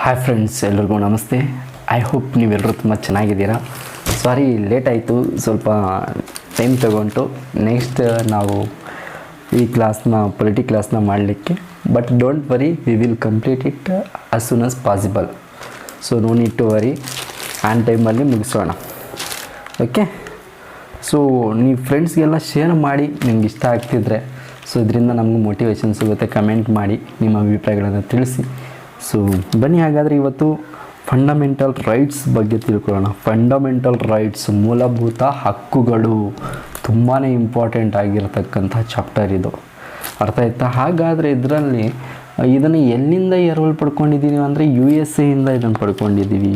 Hi friends, ಎಲ್ರಿಗೂ ನಮಸ್ತೆ. I hope ನೀವೆಲ್ಲರೂ ತುಂಬ ಚೆನ್ನಾಗಿದ್ದೀರಾ. ಸಾರಿ ಲೇಟ್ ಆಯಿತು, ಸ್ವಲ್ಪ ಟೈಮ್ ತಗೊಂಡು ನೆಕ್ಸ್ಟ್ ನಾವು ಈ ಪೊಲಿಟಿ ಕ್ಲಾಸ್ನ ಮಾಡಲಿಕ್ಕೆ. But don't worry, we will complete it as soon as possible. So no need to worry, on ಟೈಮಲ್ಲಿ ಮುಗಿಸೋಣ. ಓಕೆ, ಸೊ ನೀವು ಫ್ರೆಂಡ್ಸ್ಗೆಲ್ಲ ಶೇರ್ ಮಾಡಿ ನಿಮ್ಗೆ ಇಷ್ಟ ಆಗ್ತಿದ್ರೆ. ಸೊ ಇದರಿಂದ ನಮಗೂ ಮೋಟಿವೇಶನ್ ಸಿಗುತ್ತೆ. ಕಮೆಂಟ್ ಮಾಡಿ ನಿಮ್ಮ ಅಭಿಪ್ರಾಯಗಳನ್ನು ತಿಳಿಸಿ. ಸೊ ಬನ್ನಿ, ಹಾಗಾದರೆ ಇವತ್ತು ಫಂಡಮೆಂಟಲ್ ರೈಟ್ಸ್ ಬಗ್ಗೆ ತಿಳ್ಕೊಳ್ಳೋಣ. ಫಂಡಮೆಂಟಲ್ ರೈಟ್ಸ್, ಮೂಲಭೂತ ಹಕ್ಕುಗಳು, ತುಂಬಾ ಇಂಪಾರ್ಟೆಂಟ್ ಆಗಿರತಕ್ಕಂಥ ಚಾಪ್ಟರ್ ಇದು. ಅರ್ಥ ಆಯ್ತಾ? ಹಾಗಾದರೆ ಇದನ್ನು ಎಲ್ಲಿಂದ ಎರವಲು ಪಡ್ಕೊಂಡಿದ್ದೀವಿ ಅಂದರೆ USA ಇದನ್ನು ಪಡ್ಕೊಂಡಿದ್ದೀವಿ.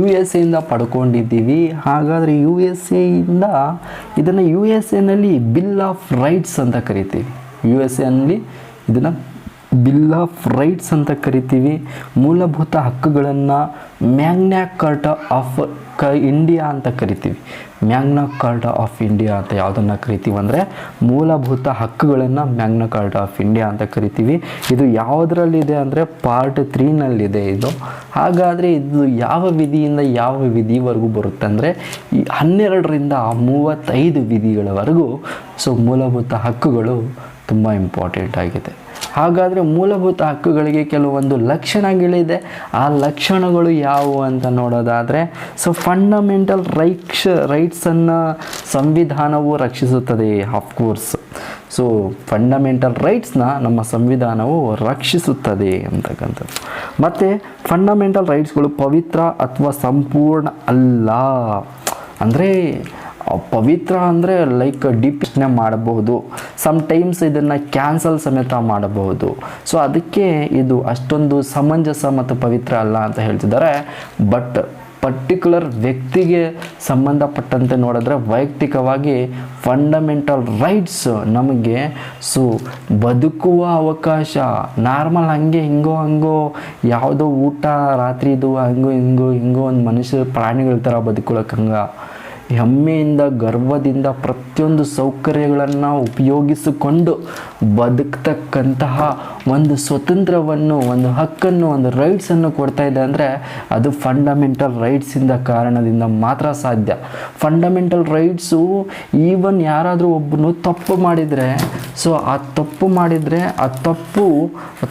USA ಪಡ್ಕೊಂಡಿದ್ದೀವಿ. ಹಾಗಾದರೆ USA ಇದನ್ನು USA ಬಿಲ್ ಆಫ್ ರೈಟ್ಸ್ ಅಂತ ಕರಿತೀವಿ. USA ಇದನ್ನು ಬಿಲ್ ಆಫ್ ರೈಟ್ಸ್ ಅಂತ ಕರಿತೀವಿ. ಮೂಲಭೂತ ಹಕ್ಕುಗಳನ್ನು ಮ್ಯಾಗ್ನಾ ಕಾರ್ಟಾ ಆಫ್ ಇಂಡಿಯಾ ಅಂತ ಕರಿತೀವಿ. ಮ್ಯಾಗ್ನಾ ಕಾರ್ಟಾ ಆಫ್ ಇಂಡಿಯಾ ಅಂತ ಯಾವುದನ್ನು ಕರಿತೀವಿ ಅಂದರೆ ಮೂಲಭೂತ ಹಕ್ಕುಗಳನ್ನು ಮ್ಯಾಗ್ನಾ ಕಾರ್ಟಾ ಆಫ್ ಇಂಡಿಯಾ ಅಂತ ಕರಿತೀವಿ. ಇದು ಯಾವುದರಲ್ಲಿದೆ ಅಂದರೆ ಪಾರ್ಟ್ 3ನಲ್ಲಿದೆ ಇದು. ಹಾಗಾದರೆ ಇದು ಯಾವ ವಿಧಿಯಿಂದ ಯಾವ ವಿಧಿವರೆಗೂ ಬರುತ್ತೆ ಅಂದರೆ 12ರಿಂದ 35 ವಿಧಿಗಳವರೆಗೂ. ಸೊ ಮೂಲಭೂತ ಹಕ್ಕುಗಳು ತುಂಬ ಇಂಪಾರ್ಟೆಂಟ್ ಆಗಿದೆ. ಹಾಗಾದರೆ ಮೂಲಭೂತ ಹಕ್ಕುಗಳಿಗೆ ಕೆಲವೊಂದು ಲಕ್ಷಣಗಳಿದೆ. ಆ ಲಕ್ಷಣಗಳು ಯಾವುವು ಅಂತ ನೋಡೋದಾದರೆ, ಸೊ ಫಂಡಮೆಂಟಲ್ ರೈಟ್ಸನ್ನು ಸಂವಿಧಾನವು ರಕ್ಷಿಸುತ್ತದೆ. ಆಫ್ಕೋರ್ಸ್, ಸೊ ಫಂಡಮೆಂಟಲ್ ರೈಟ್ಸ್ನ ನಮ್ಮ ಸಂವಿಧಾನವು ರಕ್ಷಿಸುತ್ತದೆ ಅಂತಕ್ಕಂಥದ್ದು. ಮತ್ತು ಫಂಡಮೆಂಟಲ್ ರೈಟ್ಸ್ಗಳು ಪವಿತ್ರ ಅಥವಾ ಸಂಪೂರ್ಣ ಅಲ್ಲ. ಅಂದರೆ ಪವಿತ್ರ ಅಂದರೆ ಲೈಕ್ ಡಿಪ್ಯೂಷನ್ ಮಾಡಬಹುದು, ಸಮ್ಟೈಮ್ಸ್ ಇದನ್ನು ಕ್ಯಾನ್ಸಲ್ ಸಮೇತ ಮಾಡಬಹುದು. ಸೊ ಅದಕ್ಕೆ ಇದು ಅಷ್ಟೊಂದು ಸಮಂಜಸ ಮತ್ತು ಪವಿತ್ರ ಅಲ್ಲ ಅಂತ ಹೇಳ್ತಿದ್ದಾರೆ. ಬಟ್ ಪರ್ಟಿಕ್ಯುಲರ್ ವ್ಯಕ್ತಿಗೆ ಸಂಬಂಧಪಟ್ಟಂತೆ ನೋಡಿದ್ರೆ ವೈಯಕ್ತಿಕವಾಗಿ ಫಂಡಮೆಂಟಲ್ ರೈಟ್ಸ್ ನಮಗೆ ಸೊ ಬದುಕುವ ಅವಕಾಶ, ನಾರ್ಮಲ್ ಹಂಗೆ ಹಂಗೋ ಯಾವುದೋ ಊಟ ರಾತ್ರಿದು ಹಿಂಗೋ ಒಂದು ಮನುಷ್ಯ ಪ್ರಾಣಿಗಳ ಥರ ಬದುಕೊಳ್ಳೋಕೆ ಹೆಮ್ಮೆಯಿಂದ ಗರ್ವದಿಂದ ಪ್ರತಿಯೊಂದು ಸೌಕರ್ಯಗಳನ್ನು ಉಪಯೋಗಿಸಿಕೊಂಡು ಬದುಕ್ತಕ್ಕಂತಹ ಒಂದು ಸ್ವತಂತ್ರವನ್ನು, ಒಂದು ಹಕ್ಕನ್ನು, ಒಂದು ರೈಟ್ಸನ್ನು ಕೊಡ್ತಾ ಇದೆ ಅಂದರೆ ಅದು ಫಂಡಮೆಂಟಲ್ ರೈಟ್ಸಿಂದ ಕಾರಣದಿಂದ ಮಾತ್ರ ಸಾಧ್ಯ. ಫಂಡಮೆಂಟಲ್ ರೈಟ್ಸು ಈವನ್ ಯಾರಾದರೂ ಒಬ್ಬನು ತಪ್ಪು ಮಾಡಿದರೆ, ಸೊ ಆ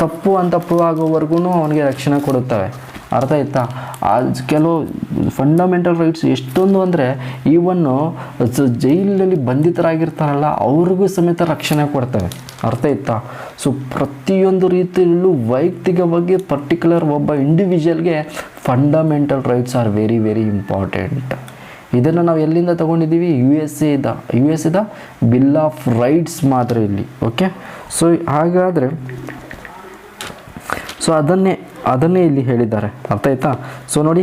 ತಪ್ಪು ಅಂತ ಪ್ರೂವ್ ಆಗೋವರೆಗೂ ಅವನಿಗೆ ರಕ್ಷಣೆ ಕೊಡುತ್ತವೆ. ಅರ್ಥ ಆಯ್ತಾ? ಕೆಲವು ಫಂಡಮೆಂಟಲ್ ರೈಟ್ಸ್ ಎಷ್ಟೊಂದು ಅಂದರೆ ಈವನ್ನು ಜೈಲಿನಲ್ಲಿ ಬಂಧಿತರಾಗಿರ್ತಾರಲ್ಲ ಅವ್ರಿಗೂ ಸಮೇತ ರಕ್ಷಣೆ ಕೊಡ್ತವೆ. ಅರ್ಥ ಆಯ್ತಾ? ಸೊ ಪ್ರತಿಯೊಂದು ರೀತಿಯಲ್ಲೂ ವೈಯಕ್ತಿಕವಾಗಿ ಪರ್ಟಿಕ್ಯುಲರ್ ಒಬ್ಬ ಇಂಡಿವಿಜುವಲ್ಗೆ fundamental rights are very very important. ಇದನ್ನು ನಾವು ಎಲ್ಲಿಂದ ತೊಗೊಂಡಿದ್ದೀವಿ? USA ಬಿಲ್ ಆಫ್ ರೈಟ್ಸ್ ಮಾತ್ರ ಇಲ್ಲಿ. ಓಕೆ, ಸೊ ಹಾಗಾದರೆ ಸೊ ಅದನ್ನೇ ಇಲ್ಲಿ ಹೇಳಿದ್ದಾರೆ. ಅರ್ಥ ಆಯ್ತಾ? ಸೊ ನೋಡಿ,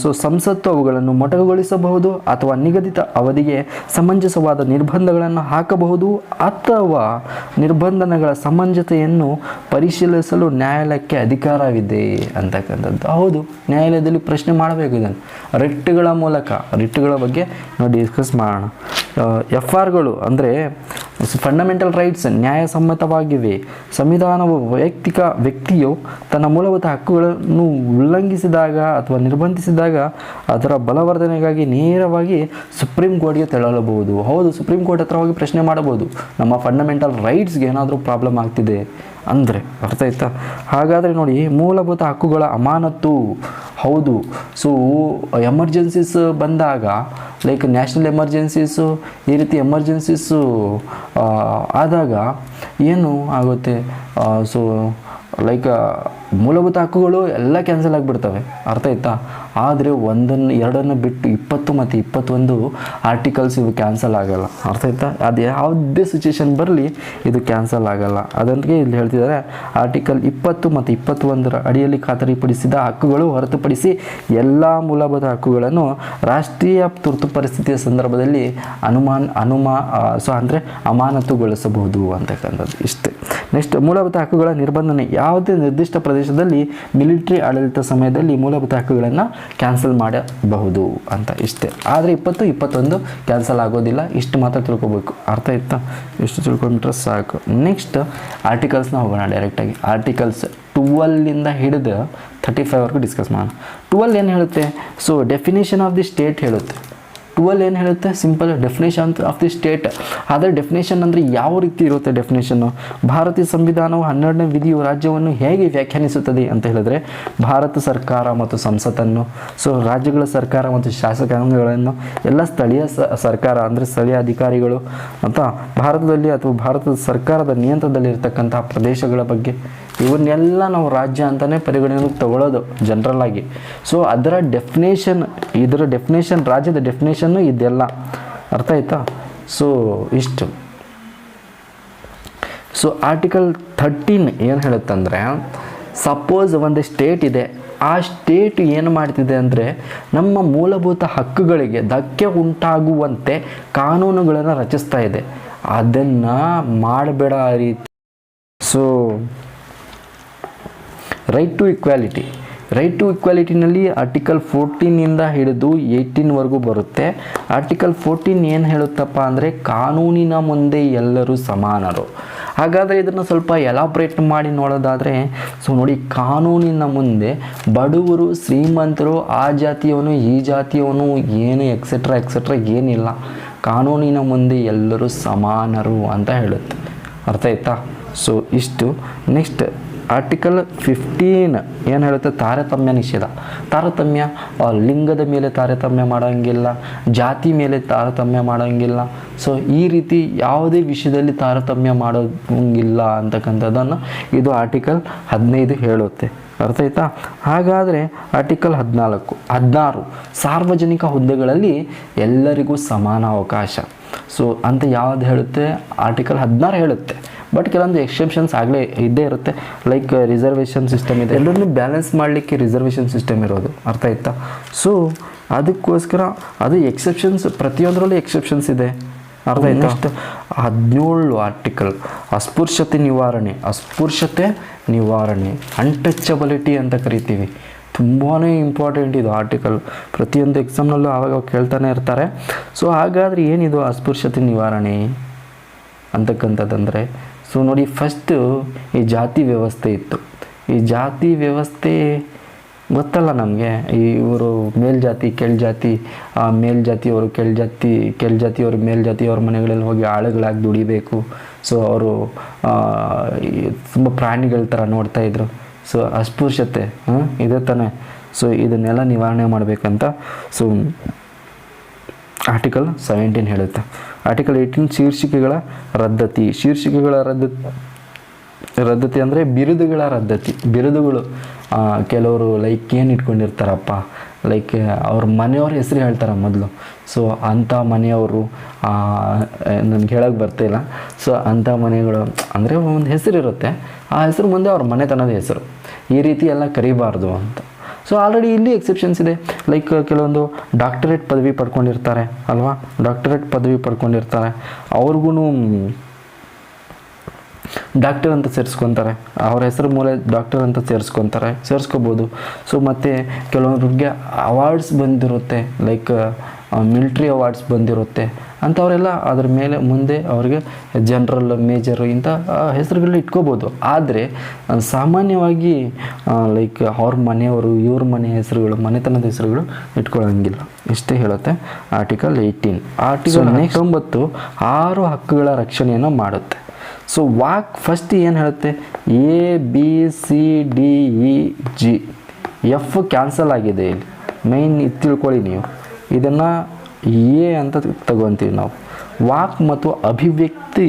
ಸೊ ಸಂಸತ್ತು ಅವುಗಳನ್ನು ಮೊಟಕುಗೊಳಿಸಬಹುದು ಅಥವಾ ನಿಗದಿತ ಅವಧಿಗೆ ಸಮಂಜಸವಾದ ನಿರ್ಬಂಧಗಳನ್ನು ಹಾಕಬಹುದು ಅಥವಾ ನಿರ್ಬಂಧಗಳ ಸಮಂಜಸತೆಯನ್ನು ಪರಿಶೀಲಿಸಲು ನ್ಯಾಯಾಲಯಕ್ಕೆ ಅಧಿಕಾರವಿದೆ ಅಂತಕ್ಕಂಥದ್ದು. ಹೌದು, ನ್ಯಾಯಾಲಯದಲ್ಲಿ ಪ್ರಶ್ನೆ ಮಾಡಬೇಕು. ಇದನ್ನು ರಿಟ್ಗಳ ಬಗ್ಗೆ ನಾವು ಡಿಸ್ಕಸ್ ಮಾಡೋಣ. FRಗಳು ಅಂದರೆ ಫಂಡಮೆಂಟಲ್ ರೈಟ್ಸ್ ನ್ಯಾಯಸಮ್ಮತವಾಗಿವೆ. ಸಂವಿಧಾನವು ವ್ಯಕ್ತಿಯು ತನ್ನ ಮೂಲಭೂತ ಹಕ್ಕುಗಳನ್ನು ಉಲ್ಲಂಘಿಸಿದಾಗ ಅಥವಾ ನಿರ್ಬಂಧಿಸಿದಾಗ ಅದರ ಬಲವರ್ಧನೆಗಾಗಿ ನೇರವಾಗಿ ಸುಪ್ರೀಂ ಕೋರ್ಟ್ಗೆ ತೆರಳಬಹುದು. ಹೌದು, ಸುಪ್ರೀಂ ಕೋರ್ಟ್ ಹತ್ರ ಹೋಗಿ ಪ್ರಶ್ನೆ ಮಾಡಬಹುದು, ನಮ್ಮ ಫಂಡಮೆಂಟಲ್ ರೈಟ್ಸ್ಗೆ ಏನಾದರೂ ಪ್ರಾಬ್ಲಮ್ ಆಗ್ತಿದೆ ಅಂದರೆ. ಅರ್ಥ ಆಯ್ತಾ? ಹಾಗಾದರೆ ನೋಡಿ, ಮೂಲಭೂತ ಹಕ್ಕುಗಳ ಅಮಾನತು. ಹೌದು, ಸೊ ಎಮರ್ಜೆನ್ಸೀಸ್ ಬಂದಾಗ ಲೈಕ್ ನ್ಯಾಷನಲ್ ಎಮರ್ಜೆನ್ಸೀಸು, ಈ ರೀತಿ ಎಮರ್ಜೆನ್ಸೀಸು ಆದಾಗ ಏನು ಆಗುತ್ತೆ? ಸೊ ಲೈಕ್ ಮೂಲಭೂತ ಹಕ್ಕುಗಳು ಎಲ್ಲ ಕ್ಯಾನ್ಸಲ್ ಆಗಿಬಿಡ್ತವೆ. ಅರ್ಥ ಆಯ್ತಾ? ಆದರೆ 1-2 ಬಿಟ್ಟು 20 ಮತ್ತು 21 ಆರ್ಟಿಕಲ್ಸ್ ಇವು ಕ್ಯಾನ್ಸಲ್ ಆಗಲ್ಲ. ಅರ್ಥ ಆಯ್ತಾ? ಅದು ಯಾವುದೇ ಸಿಚುವೇಶನ್ ಬರಲಿ ಇದು ಕ್ಯಾನ್ಸಲ್ ಆಗಲ್ಲ. ಅದಕ್ಕೆ ಇಲ್ಲಿ ಹೇಳ್ತಿದ್ದಾರೆ, ಆರ್ಟಿಕಲ್ 20 ಮತ್ತು 21 ಅಡಿಯಲ್ಲಿ ಖಾತರಿಪಡಿಸಿದ ಹಕ್ಕುಗಳು ಹೊರತುಪಡಿಸಿ ಎಲ್ಲ ಮೂಲಭೂತ ಹಕ್ಕುಗಳನ್ನು ರಾಷ್ಟ್ರೀಯ ತುರ್ತು ಪರಿಸ್ಥಿತಿಯ ಸಂದರ್ಭದಲ್ಲಿ ಅಮಾನತುಗೊಳಿಸಬಹುದು ಅಂತಕ್ಕಂಥದ್ದು. ಇಷ್ಟೇ. ನೆಕ್ಸ್ಟ್, ಮೂಲಭೂತ ಹಕ್ಕುಗಳ ನಿರ್ಬಂಧನೆ. ಯಾವುದೇ ನಿರ್ದಿಷ್ಟ ಪ್ರದೇಶದಲ್ಲಿ ಮಿಲಿಟರಿ ಆಡಳಿತ ಸಮಯದಲ್ಲಿ ಮೂಲಭೂತ ಹಕ್ಕುಗಳನ್ನು ಕ್ಯಾನ್ಸಲ್ ಮಾಡಬಹುದು ಅಂತ. ಇಷ್ಟೇ. ಆದರೆ 20, 21 ಕ್ಯಾನ್ಸಲ್ ಆಗೋದಿಲ್ಲ. ಇಷ್ಟು ಮಾತ್ರ ತಿಳ್ಕೊಬೇಕು. ಅರ್ಥ ಆಯ್ತಾ? ಇಷ್ಟು ತಿಳ್ಕೊಂಡ್ರೆ ಸಾಕು. ನೆಕ್ಸ್ಟ್ ಆರ್ಟಿಕಲ್ಸ್ನ ಹೋಗೋಣ ಡೈರೆಕ್ಟಾಗಿ. ಆರ್ಟಿಕಲ್ಸ್ 2 12ಇಂದ ಹಿಡಿದು 35ವರೆಗೂ ಡಿಸ್ಕಸ್ ಮಾಡೋಣ. 12 ಏನು ಹೇಳುತ್ತೆ? So definition of the state ಹೇಳುತ್ತೆ. 12 ಏನು ಹೇಳುತ್ತೆ? Simple definition of the state. ಆದರೆ ಡೆಫಿನೇಷನ್ ಅಂದರೆ ಯಾವ ರೀತಿ ಇರುತ್ತೆ ಡೆಫಿನೇಷನ್ನು? ಭಾರತೀಯ ಸಂವಿಧಾನವು 12ನೇ ವಿಧಿಯು ರಾಜ್ಯವನ್ನು ಹೇಗೆ ವ್ಯಾಖ್ಯಾನಿಸುತ್ತದೆ ಅಂತ ಹೇಳಿದ್ರೆ, ಭಾರತ ಸರ್ಕಾರ ಮತ್ತು ಸಂಸತ್ತನ್ನು, ಸೊ ರಾಜ್ಯಗಳ ಸರ್ಕಾರ ಮತ್ತು ಶಾಸಕಾಂಗಗಳನ್ನು, ಎಲ್ಲ ಸ್ಥಳೀಯ ಸರ್ಕಾರ ಅಂದರೆ ಸ್ಥಳೀಯ ಅಧಿಕಾರಿಗಳು ಅಂತ ಭಾರತದಲ್ಲಿ ಅಥವಾ ಭಾರತದ ಸರ್ಕಾರದ ನಿಯಂತ್ರಣದಲ್ಲಿರ್ತಕ್ಕಂಥ ಪ್ರದೇಶಗಳ ಬಗ್ಗೆ, ಇವನ್ನೆಲ್ಲ ನಾವು ರಾಜ್ಯ ಅಂತಲೇ ಪರಿಗಣನೆಗೆ ತಗೊಳ್ಳೋದು ಜನರಲ್ ಆಗಿ. ಸೊ ಅದರ ಡೆಫಿನೇಷನ್, ಇದರ ಡೆಫಿನೇಷನ್, ರಾಜ್ಯದ ಡೆಫಿನೇಷನ್ನು ಇದೆಲ್ಲ. ಅರ್ಥ ಆಯ್ತಾ? ಸೊ ಇಷ್ಟು. ಸೊ ಆರ್ಟಿಕಲ್ 13 ಏನು ಹೇಳುತ್ತಂದರೆ, ಸಪೋಸ್ ಒಂದು ಸ್ಟೇಟ್ ಇದೆ, ಆ ಸ್ಟೇಟ್ ಏನು ಮಾಡ್ತಿದೆ ಅಂದರೆ ನಮ್ಮ ಮೂಲಭೂತ ಹಕ್ಕುಗಳಿಗೆ ಧಕ್ಕೆ ಉಂಟಾಗುವಂತೆ ಕಾನೂನುಗಳನ್ನು ರಚಿಸ್ತಾ ಇದೆ. ಅದನ್ನು ಮಾಡಬೇಡ ಆ ರೀತಿ. ಸೊ ರೈಟ್ ಟು ಇಕ್ವಾಲಿಟಿನಲ್ಲಿ ಆರ್ಟಿಕಲ್ 14ಇಂದ ಹಿಡಿದು 18ವರೆಗೂ ಬರುತ್ತೆ. ಆರ್ಟಿಕಲ್ 14 ಏನು ಹೇಳುತ್ತಪ್ಪ ಅಂದರೆ, ಕಾನೂನಿನ ಮುಂದೆ ಎಲ್ಲರೂ ಸಮಾನರು. ಹಾಗಾದರೆ ಇದನ್ನು ಸ್ವಲ್ಪ ಎಲಾಬ್ರೇಟ್ ಮಾಡಿ ನೋಡೋದಾದರೆ, ಸೊ ನೋಡಿ, ಕಾನೂನಿನ ಮುಂದೆ ಬಡವರು, ಶ್ರೀಮಂತರು, ಆ ಜಾತಿಯವನು, ಈ ಜಾತಿಯವನು, ಏನು ಎಕ್ಸೆಟ್ರಾ ಏನಿಲ್ಲ. ಕಾನೂನಿನ ಮುಂದೆ ಎಲ್ಲರೂ ಸಮಾನರು ಅಂತ ಹೇಳುತ್ತೆ. ಅರ್ಥ ಆಯ್ತಾ? ಸೊ ಇಷ್ಟು. ನೆಕ್ಸ್ಟ್ ಆರ್ಟಿಕಲ್ 15 ಏನು ಹೇಳುತ್ತೆ? ತಾರತಮ್ಯ ನಿಷೇಧ. ತಾರತಮ್ಯ, ಲಿಂಗದ ಮೇಲೆ ತಾರತಮ್ಯ ಮಾಡೋಂಗಿಲ್ಲ, ಜಾತಿ ಮೇಲೆ ತಾರತಮ್ಯ ಮಾಡೋಂಗಿಲ್ಲ. ಸೊ ಈ ರೀತಿ ಯಾವುದೇ ವಿಷಯದಲ್ಲಿ ತಾರತಮ್ಯ ಮಾಡೋಂಗಿಲ್ಲ ಅಂತಕ್ಕಂಥದ್ದನ್ನು ಇದು ಆರ್ಟಿಕಲ್ 15 ಹೇಳುತ್ತೆ. ಅರ್ಥ ಆಯ್ತಾ? ಹಾಗಾದರೆ ಆರ್ಟಿಕಲ್ 16 ಸಾರ್ವಜನಿಕ ಹುದ್ದೆಗಳಲ್ಲಿ ಎಲ್ಲರಿಗೂ ಸಮಾನ ಅವಕಾಶ. ಸೊ ಅಂತ ಯಾವ್ದು ಹೇಳುತ್ತೆ? ಆರ್ಟಿಕಲ್ 16 ಹೇಳುತ್ತೆ. ಬಟ್ ಕೆಲವೊಂದು ಎಕ್ಸೆಪ್ಷನ್ಸ್ ಆಗಲೇ ಇದ್ದೇ ಇರುತ್ತೆ. ಲೈಕ್ ರಿಸರ್ವೇಷನ್ ಸಿಸ್ಟಮ್ ಇದೆ, ಎಲ್ಲರನ್ನೂ ಬ್ಯಾಲೆನ್ಸ್ ಮಾಡಲಿಕ್ಕೆ ರಿಸರ್ವೇಷನ್ ಸಿಸ್ಟಮ್ ಇರೋದು. ಅರ್ಥ ಆಯ್ತಾ? ಸೊ ಅದಕ್ಕೋಸ್ಕರ ಅದು ಎಕ್ಸೆಪ್ಷನ್ಸ್, ಪ್ರತಿಯೊಂದರಲ್ಲೂ ಎಕ್ಸೆಪ್ಷನ್ಸ್ ಇದೆ. ಅರ್ಥ ಆಯ್ತಾ? ನೆಕ್ಸ್ಟ್ 17 ಆರ್ಟಿಕಲ್ ಅಸ್ಪೃಶ್ಯತೆ ನಿವಾರಣೆ, ಅನ್ಟಚಬಿಲಿಟಿ ಅಂತ ಕರಿತೀವಿ. ತುಂಬಾ ಇಂಪಾರ್ಟೆಂಟ್ ಇದು ಆರ್ಟಿಕಲ್. ಪ್ರತಿಯೊಂದು ಎಕ್ಸಾಮ್ನಲ್ಲೂ ಆವಾಗ ಕೇಳ್ತಾನೆ ಇರ್ತಾರೆ. ಸೊ ಹಾಗಾದರೆ ಏನಿದು ಅಸ್ಪೃಶ್ಯತೆ ನಿವಾರಣೆ ಅಂತಕ್ಕಂಥದ್ದಂದರೆ, ಸೊ ನೋಡಿ, ಫಸ್ಟು ಈ ಜಾತಿ ವ್ಯವಸ್ಥೆ ಇತ್ತು. ಈ ಜಾತಿ ವ್ಯವಸ್ಥೆ ಗೊತ್ತಲ್ಲ ನಮಗೆ. ಇವರು ಮೇಲ್ಜಾತಿ ಕೆಳಜಾತಿ, ಮೇಲ್ಜಾತಿಯವರು ಕೆಳಜಾತಿಯವರು ಮೇಲ್ಜಾತಿಯವ್ರ ಮನೆಗಳಲ್ಲಿ ಹೋಗಿ ಆಳುಗಳಾಗಿ ದುಡಿಬೇಕು. ಸೊ ಅವರು ತುಂಬ ಪ್ರಾಣಿಗಳ ಥರ ನೋಡ್ತಾಯಿದ್ರು. ಸೊ ಅಸ್ಪೃಶ್ಯತೆ ಇದೇ ತಾನೆ. ಸೊ ಇದನ್ನೆಲ್ಲ ನಿವಾರಣೆ ಮಾಡಬೇಕಂತ ಸೊ ಆರ್ಟಿಕಲ್ 17 ಹೇಳುತ್ತೆ. ಆರ್ಟಿಕಲ್ 18 ಶೀರ್ಷಿಕೆಗಳ ರದ್ದತಿ ಅಂದರೆ ಬಿರುದುಗಳ ರದ್ದತಿ. ಬಿರುದುಗಳು ಕೆಲವರು ಲೈಕ್ ಏನು ಇಟ್ಕೊಂಡಿರ್ತಾರಪ್ಪ, ಲೈಕ್ ಅವ್ರ ಮನೆಯವ್ರ ಹೆಸರು ಹೇಳ್ತಾರೆ ಮೊದಲು. ಸೊ ಅಂಥ ಮನೆಯವರು ನನಗೆ ಹೇಳೋಕ್ಕೆ ಬರ್ತಾಯಿಲ್ಲ. ಸೊ ಅಂಥ ಮನೆಗಳು ಅಂದರೆ ಒಂದು ಹೆಸರಿರುತ್ತೆ, ಆ ಹೆಸರು ಮುಂದೆ ಅವ್ರ ಮನೆತನದ ಹೆಸರು. ಈ ರೀತಿ ಎಲ್ಲ ಕರಿಬಾರ್ದು ಅಂತ. ಸೊ ಆಲ್ರೆಡಿ ಇಲ್ಲಿ ಎಕ್ಸೆಪ್ಷನ್ಸ್ ಇದೆ. ಲೈಕ್ ಕೆಲವೊಂದು ಡಾಕ್ಟರೇಟ್ ಪದವಿ ಪಡ್ಕೊಂಡಿರ್ತಾರೆ ಅಲ್ವಾ, ಡಾಕ್ಟರೇಟ್ ಪದವಿ ಪಡ್ಕೊಂಡಿರ್ತಾರೆ, ಅವ್ರಿಗೂ ಡಾಕ್ಟರ್ ಅಂತ ಸೇರಿಸ್ಕೊತಾರೆ. ಅವ್ರ ಹೆಸರು ಮೂಲ ಡಾಕ್ಟರ್ ಅಂತ ಸೇರಿಸ್ಕೋಬೋದು. ಸೊ ಮತ್ತು ಕೆಲವೊಬ್ಬರಿಗೆ ಅವಾರ್ಡ್ಸ್ ಬಂದಿರುತ್ತೆ, ಲೈಕ್ ಮಿಲ್ಟ್ರಿ ಅವಾರ್ಡ್ಸ್ ಬಂದಿರುತ್ತೆ. ಅಂಥವರೆಲ್ಲ ಅದ್ರ ಮೇಲೆ ಮುಂದೆ ಅವ್ರಿಗೆ ಜನರಲ್, ಮೇಜರು ಇಂಥ ಹೆಸರುಗಳನ್ನ ಇಟ್ಕೋಬೋದು. ಆದರೆ ಸಾಮಾನ್ಯವಾಗಿ ಲೈಕ್ ಅವ್ರ ಮನೆಯವರು, ಇವ್ರ ಮನೆ ಹೆಸರುಗಳು, ಮನೆತನದ ಹೆಸರುಗಳು ಇಟ್ಕೊಳ್ಳೋಂಗಿಲ್ಲ. ಇಷ್ಟೇ ಹೇಳುತ್ತೆ ಆರ್ಟಿಕಲ್ 18. ಆರ್ಟಿಕಲ್ 19 6 ಹಕ್ಕುಗಳ ರಕ್ಷಣೆಯನ್ನು ಮಾಡುತ್ತೆ. ಸೊ ಫಸ್ಟ್ ಏನು ಹೇಳುತ್ತೆ? ABCDEG, ಎಫ್ ಕ್ಯಾನ್ಸಲ್ ಆಗಿದೆ ಇಲ್ಲಿ. ಮೈನ್ ಇದು ತಿಳ್ಕೊಳ್ಳಿ ನೀವು. ಇದನ್ನು ಎ ಅಂತ ತಗೊತೀವಿ ನಾವು. ವಾಕ್ ಮತ್ತು ಅಭಿವ್ಯಕ್ತಿ